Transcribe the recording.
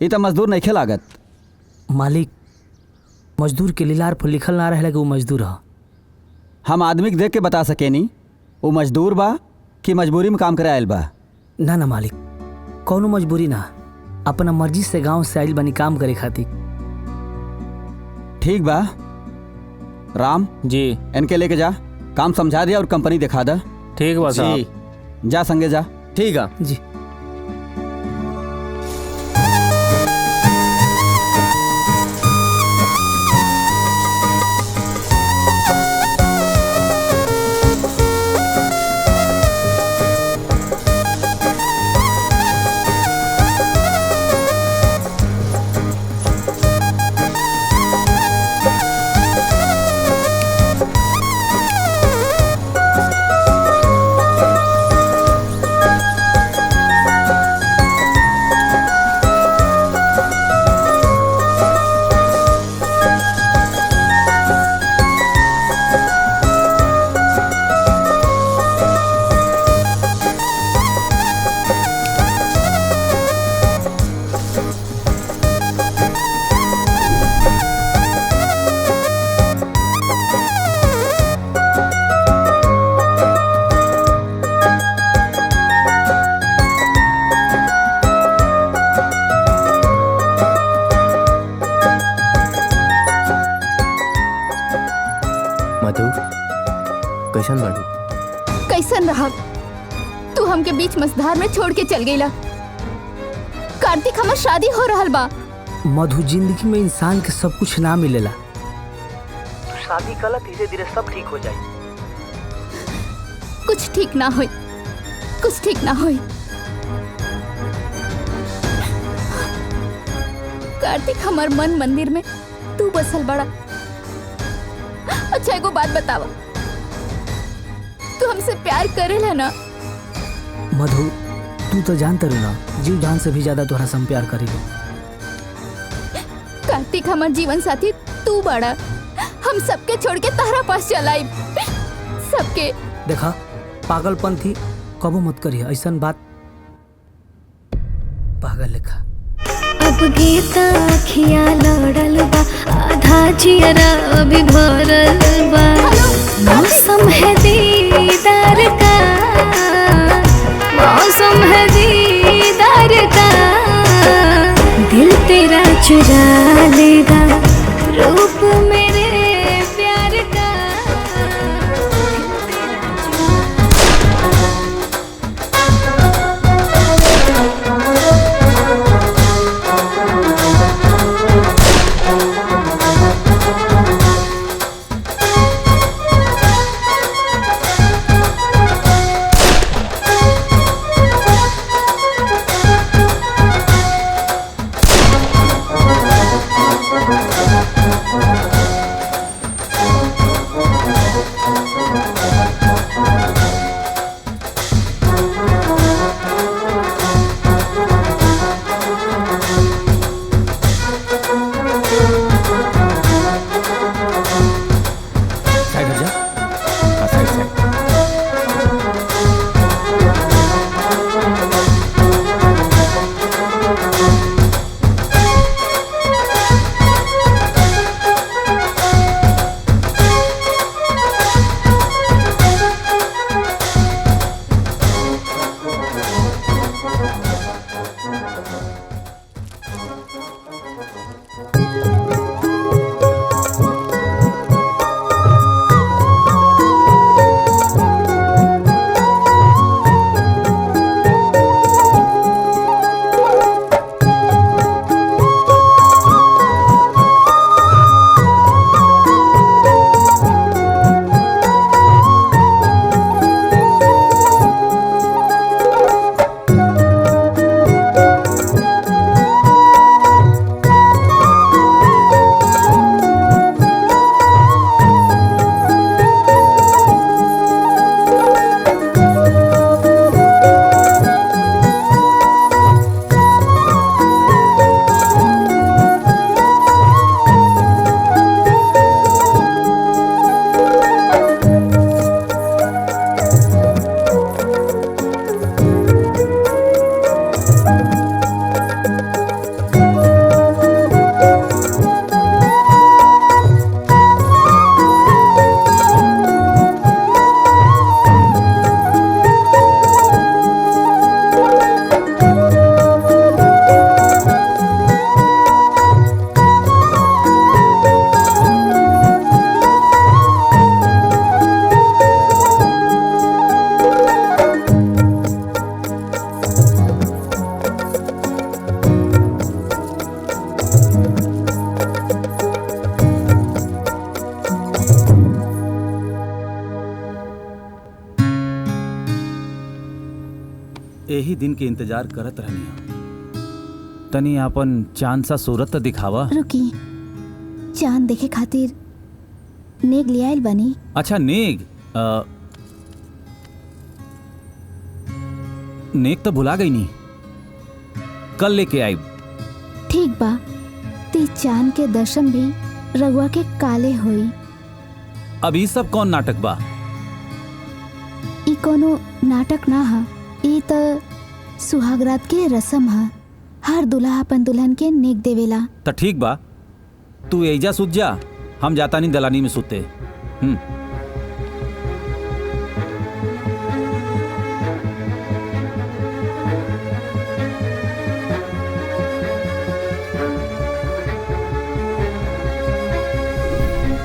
ये तो मजदूर नहीं लागत। मालिक, मजदूर के लीलार पर लिखल ना रहे कि वो मजदूर है। हम आदमी के देख के बता सके नी वो मजदूर बा कि मजबूरी में काम करे आयल बा। ना ना मालिक, कौनो मजबूरी ना, अपना मर्जी से गांव से आइल बनी काम करे खातिर। ठीक बा राम जी इनके लेके जा, काम समझा दिया और कंपनी दिखा दा। ठीक बा साहब। जी जा संगे जा। ठीक है जी। कैसन बाड़ू? कैसन रहा? तू हमके बीच मझधार में छोड़ के चल गईला। कार्तिक, हमार शादी हो रहल बा। मधु, जिंदगी में इंसान के सब कुछ ना मिलेला। तू शादी कला, धीरे धीरे सब ठीक हो जाए। कुछ ठीक ना होई, कुछ ठीक ना होई। कार्तिक, हमार मन मंदिर में तू बसल बड़ा। अच्छा एगो बात बतावा, तू हमसे प्यार करेला ना? मधु, तू तो जानता रही ना, जीव जान से भी ज्यादा तोहरा से हम प्यार करेला। कार्तिक, हमार जीवन साथी तू बड़ा। हम सबके छोड़ के तारा पास चलाई, सबके। देखा, पागलपंथी कबो मत करिए ऐसन बात, पागल लेखा। अब गीता अखिया लड़ल बा, आधा जियरा अभी भरल बा। मौसम है दीदार का, मौसम है दीदार का। दिल तेरा चुरा लेगा रूप मेरे प्यार का। यही दिन के इंतजार करत रहनी। तनी आपन चांद सा सूरत तो दिखावा। रुकी, चांद देखे खातिर नेग ले आइल बनी। अच्छा नेग, नेग तो भुला गई नहीं, कल लेके आई। ठीक बा, ती चांद के दर्शन भी रघुआ के काले होई। अब ई सब कौन नाटक बा? ई कोनो नाटक ना हा, ई त सुहागरात के रस्म हा। हर दुल्हा अपन दुल्हन के नेक देवेला। तो ठीक बा, तू एजा सुत जा, हम जाता नहीं दलानी में सुते।